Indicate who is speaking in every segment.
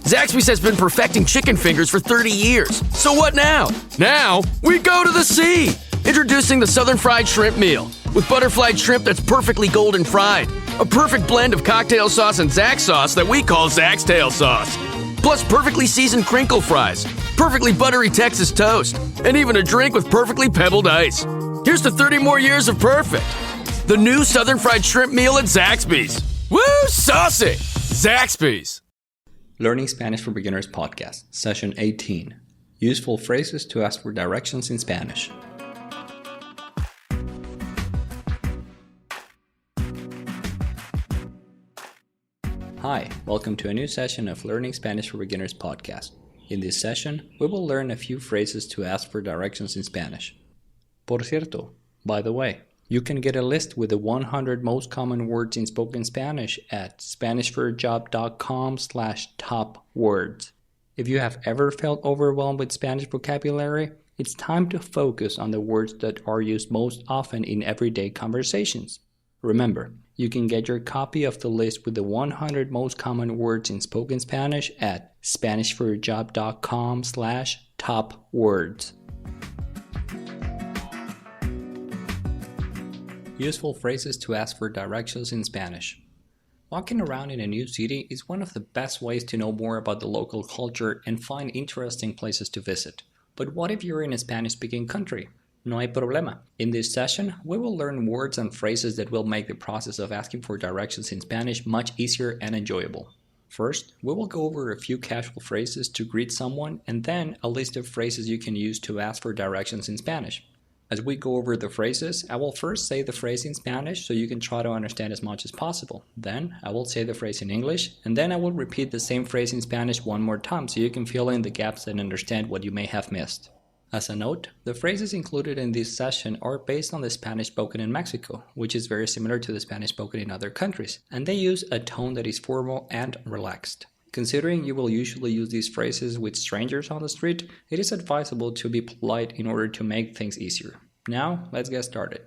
Speaker 1: Zaxby's has been perfecting chicken fingers for 30 years. So what now? Now, we go to the sea! Introducing the Southern Fried Shrimp Meal. With butterflied shrimp that's perfectly golden fried. A perfect blend of cocktail sauce and Zax sauce that we call Zax Tail Sauce. Plus perfectly seasoned crinkle fries, perfectly buttery Texas toast, and even a drink with perfectly pebbled ice. Here's to 30 more years of perfect. The new Southern Fried Shrimp Meal at Zaxby's. Woo, saucy! Zaxby's.
Speaker 2: Learning Spanish for Beginners podcast, session 18. Useful phrases to ask for directions in Spanish. Hi, welcome to a new session of Learning Spanish for Beginners podcast. In this session, we will learn a few phrases to ask for directions in Spanish. Por cierto, by the way, you can get a list with the 100 most common words in spoken Spanish at SpanishForAJob.com/top words. If you have ever felt overwhelmed with Spanish vocabulary, it's time to focus on the words that are used most often in everyday conversations. Remember, you can get your copy of the list with the 100 most common words in spoken Spanish at SpanishForAJob.com/top words. Useful phrases to ask for directions in Spanish. Walking around in a new city is one of the best ways to know more about the local culture and find interesting places to visit. But what if you're in a Spanish-speaking country? No hay problema. In this session, we will learn words and phrases that will make the process of asking for directions in Spanish much easier and enjoyable. First, we will go over a few casual phrases to greet someone and then a list of phrases you can use to ask for directions in Spanish. As we go over the phrases, I will first say the phrase in Spanish so you can try to understand as much as possible. Then, I will say the phrase in English, and then I will repeat the same phrase in Spanish one more time so you can fill in the gaps and understand what you may have missed. As a note, the phrases included in this session are based on the Spanish spoken in Mexico, which is very similar to the Spanish spoken in other countries, and they use a tone that is formal and relaxed. Considering you will usually use these phrases with strangers on the street, it is advisable to be polite in order to make things easier. Now, let's get started.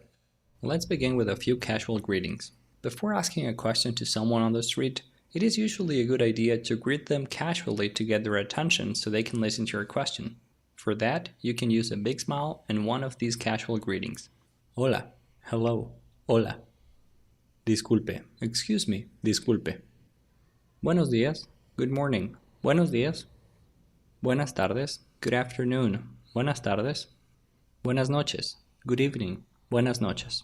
Speaker 2: Let's begin with a few casual greetings. Before asking a question to someone on the street, it is usually a good idea to greet them casually to get their attention so they can listen to your question. For that, you can use a big smile and one of these casual greetings. Hola, hello, hola. Disculpe, excuse me, disculpe. Buenos días, good morning, buenos días. Buenas tardes, good afternoon, buenas tardes. Buenas noches, good evening, buenas noches.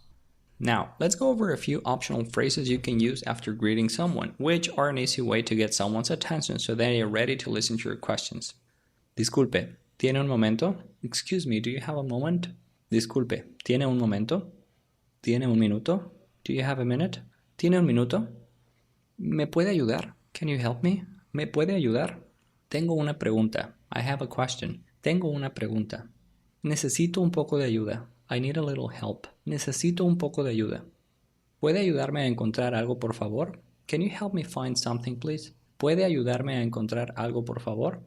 Speaker 2: Now, let's go over a few optional phrases you can use after greeting someone, which are an easy way to get someone's attention so they are ready to listen to your questions. Disculpe, ¿tiene un momento? Excuse me, do you have a moment? Disculpe, ¿tiene un momento? ¿Tiene un minuto? Do you have a minute? ¿Tiene un minuto? ¿Me puede ayudar? Can you help me? ¿Me puede ayudar? Tengo una pregunta. I have a question. Tengo una pregunta. Necesito un poco de ayuda. I need a little help. Necesito un poco de ayuda. ¿Puede ayudarme a encontrar algo, por favor? Can you help me find something, please? ¿Puede ayudarme a encontrar algo, por favor?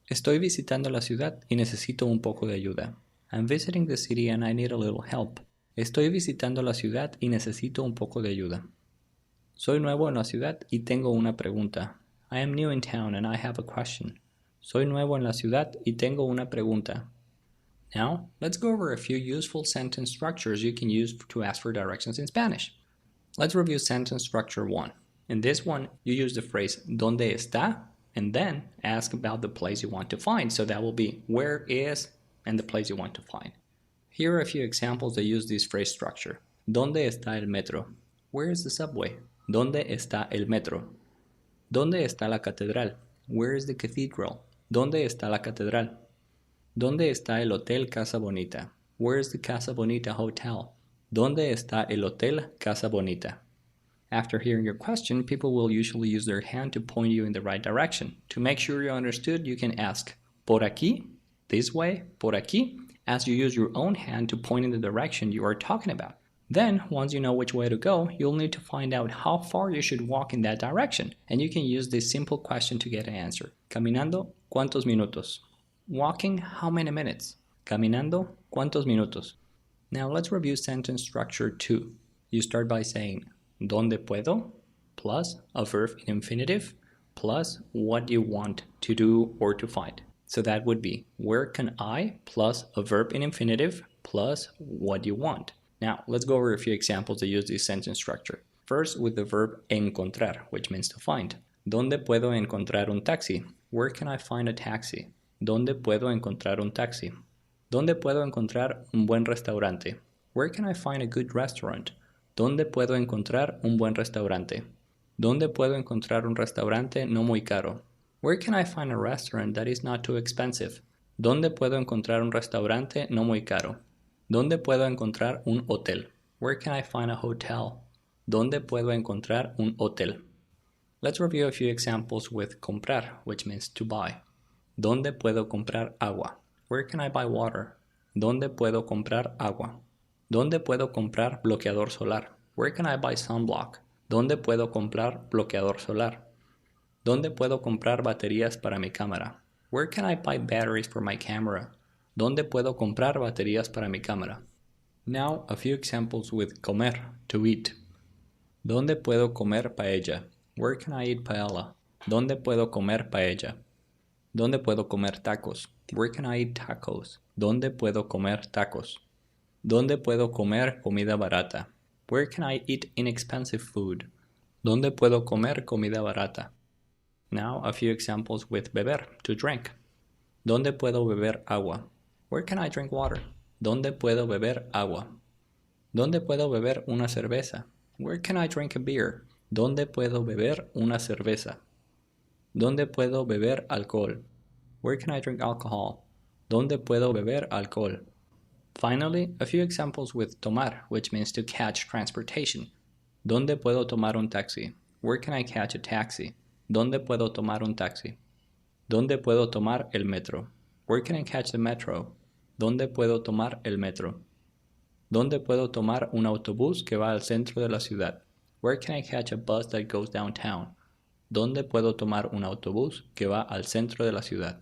Speaker 2: Estoy visitando la ciudad y necesito un poco de ayuda. I'm visiting the city and I need a little help. Estoy visitando la ciudad y necesito un poco de ayuda. Soy nuevo en la ciudad y tengo una pregunta. I am new in town and I have a question. Soy nuevo en la ciudad y tengo una pregunta. Now, let's go over a few useful sentence structures you can use to ask for directions in Spanish. Let's review sentence structure 1. In this one, you use the phrase ¿Dónde está? And then ask about the place you want to find. So that will be where is and the place you want to find. Here are a few examples that use this phrase structure. ¿Dónde está el metro? Where is the subway? ¿Dónde está el metro? ¿Dónde está la catedral? Where is the cathedral? ¿Dónde está la catedral? ¿Dónde está el Hotel Casa Bonita? Where is the Casa Bonita Hotel? ¿Dónde está el Hotel Casa Bonita? After hearing your question, people will usually use their hand to point you in the right direction. To make sure you understood, you can ask, ¿Por aquí? This way? ¿Por aquí? As you use your own hand to point in the direction you are talking about. Then, once you know which way to go, you'll need to find out how far you should walk in that direction. And you can use this simple question to get an answer. Caminando, ¿cuántos minutos? Walking, how many minutes? Caminando, ¿cuántos minutos? Now let's review sentence structure 2. You start by saying, ¿Dónde puedo? Plus a verb in infinitive. plus what you want to do or to find. So that would be where can I plus a verb in infinitive plus what you want. Now let's go over a few examples that use this sentence structure. First with the verb encontrar, which means to find. ¿Dónde puedo encontrar un taxi? Where can I find a taxi? ¿Dónde puedo encontrar un taxi? ¿Dónde puedo encontrar un buen restaurante? Where can I find a good restaurant? ¿Dónde puedo encontrar un buen restaurante? ¿Dónde puedo encontrar un restaurante no muy caro? Where can I find a restaurant that is not too expensive? ¿Dónde puedo encontrar un restaurante no muy caro? ¿Dónde puedo encontrar un hotel? Where can I find a hotel? ¿Dónde puedo encontrar un hotel? Let's review a few examples with comprar, which means to buy. ¿Dónde puedo comprar agua? Where can I buy water? ¿Dónde puedo comprar agua? ¿Dónde puedo comprar bloqueador solar? Where can I buy sunblock? ¿Dónde puedo comprar bloqueador solar? ¿Dónde puedo comprar baterías para mi cámara? Where can I buy batteries for my camera? ¿Dónde puedo comprar baterías para mi cámara? Now, a few examples with comer, to eat. ¿Dónde puedo comer paella? Where can I eat paella? ¿Dónde puedo comer paella? ¿Dónde puedo comer tacos? Where can I eat tacos? ¿Dónde puedo comer tacos? ¿Dónde puedo comer comida barata? Where can I eat inexpensive food? ¿Dónde puedo comer comida barata? Now, a few examples with beber, to drink. ¿Dónde puedo beber agua? Where can I drink water? ¿Dónde puedo beber agua? ¿Dónde puedo beber una cerveza? Where can I drink a beer? ¿Dónde puedo beber una cerveza? ¿Dónde puedo beber alcohol? Where can I drink alcohol? ¿Dónde puedo beber alcohol? Finally, a few examples with tomar, which means to catch transportation. ¿Dónde puedo tomar un taxi? Where can I catch a taxi? ¿Dónde puedo tomar un taxi? ¿Dónde puedo tomar el metro? Where can I catch the metro? ¿Dónde puedo tomar el metro? ¿Dónde puedo tomar un autobús que va al centro de la ciudad? Where can I catch a bus that goes downtown? ¿Dónde puedo tomar un autobús que va al centro de la ciudad?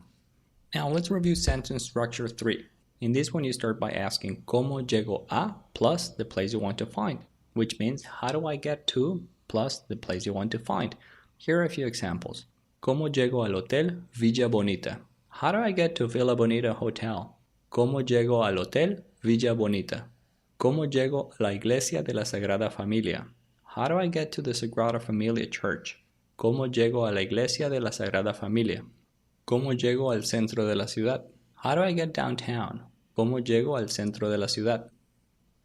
Speaker 2: Now let's review sentence structure 3. In this one you start by asking ¿Cómo llego a? Plus the place you want to find, which means how do I get to plus the place you want to find. Here are a few examples. ¿Cómo llego al hotel Villa Bonita? How do I get to Villa Bonita Hotel? ¿Cómo llego al hotel Villa Bonita? ¿Cómo llego a la iglesia de la Sagrada Familia? How do I get to the Sagrada Familia Church? ¿Cómo llego a la iglesia de la Sagrada Familia? ¿Cómo llego al centro de la ciudad? How do I get downtown? ¿Cómo llego al centro de la ciudad?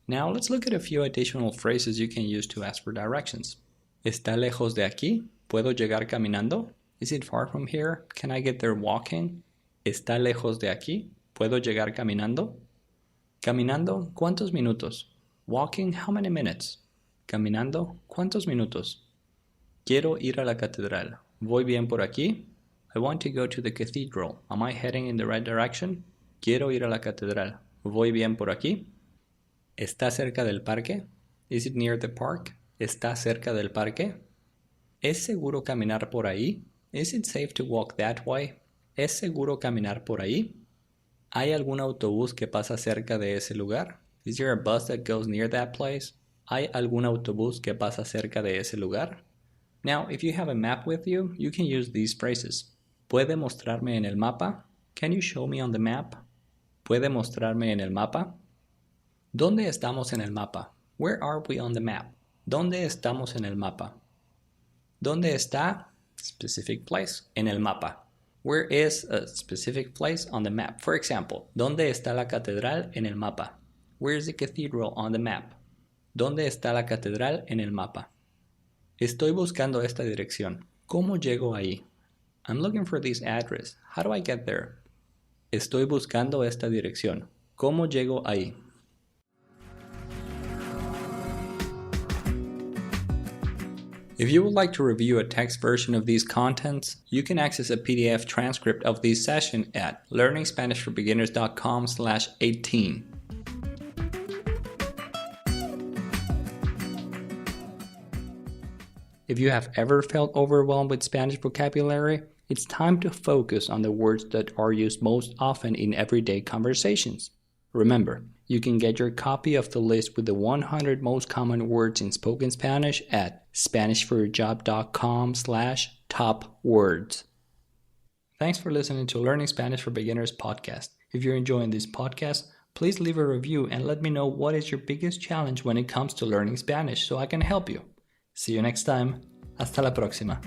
Speaker 2: Now let's look at a few additional phrases you can use to ask for directions. ¿Está lejos de aquí? ¿Puedo llegar caminando? Is it far from here? Can I get there walking? ¿Está lejos de aquí? ¿Puedo llegar caminando? Caminando, ¿cuántos minutos? Walking, how many minutes? Caminando, ¿cuántos minutos? Quiero ir a la catedral. ¿Voy bien por aquí? I want to go to the cathedral. Am I heading in the right direction? Quiero ir a la catedral. ¿Voy bien por aquí? ¿Está cerca del parque? Is it near the park? ¿Está cerca del parque? ¿Es seguro caminar por ahí? Is it safe to walk that way? ¿Es seguro caminar por ahí? ¿Hay algún autobús que pasa cerca de ese lugar? Is there a bus that goes near that place? ¿Hay algún autobús que pasa cerca de ese lugar? Now, if you have a map with you, you can use these phrases. ¿Puede mostrarme en el mapa? Can you show me on the map? ¿Puede mostrarme en el mapa? ¿Dónde estamos en el mapa? Where are we on the map? ¿Dónde estamos en el mapa? ¿Dónde está? Specific place. En el mapa. Where is a specific place on the map? For example, ¿dónde está la catedral en el mapa? Where is the cathedral on the map? ¿Dónde está la catedral en el mapa? Estoy buscando esta dirección. ¿Cómo llego ahí? I'm looking for this address. How do I get there? Estoy buscando esta dirección. ¿Cómo llego ahí? If you would like to review a text version of these contents, you can access a PDF transcript of this session at learningspanishforbeginners.com/18. If you have ever felt overwhelmed with Spanish vocabulary, it's time to focus on the words that are used most often in everyday conversations. Remember, you can get your copy of the list with the 100 most common words in spoken Spanish at SpanishForYourJob.com/topwords. Thanks for listening to Learning Spanish for Beginners podcast. If you're enjoying this podcast, please leave a review and let me know what is your biggest challenge when it comes to learning Spanish so I can help you. See you next time. Hasta la próxima.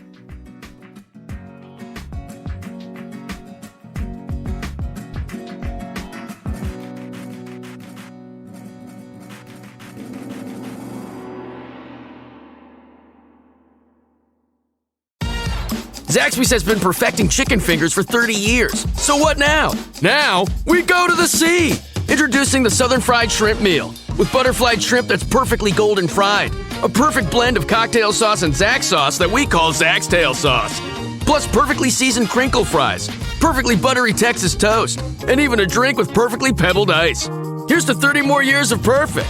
Speaker 1: Zaxby's has been perfecting chicken fingers for 30 years. So what now? Now, we go to the sea! Introducing the Southern Fried Shrimp Meal, with butterflied shrimp that's perfectly golden fried. A perfect blend of cocktail sauce and Zax sauce that we call Zax Tail Sauce. Plus perfectly seasoned crinkle fries, perfectly buttery Texas toast, and even a drink with perfectly pebbled ice. Here's to 30 more years of perfect.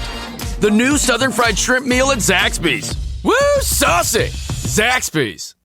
Speaker 1: The new Southern Fried Shrimp Meal at Zaxby's. Woo, saucy! Zaxby's.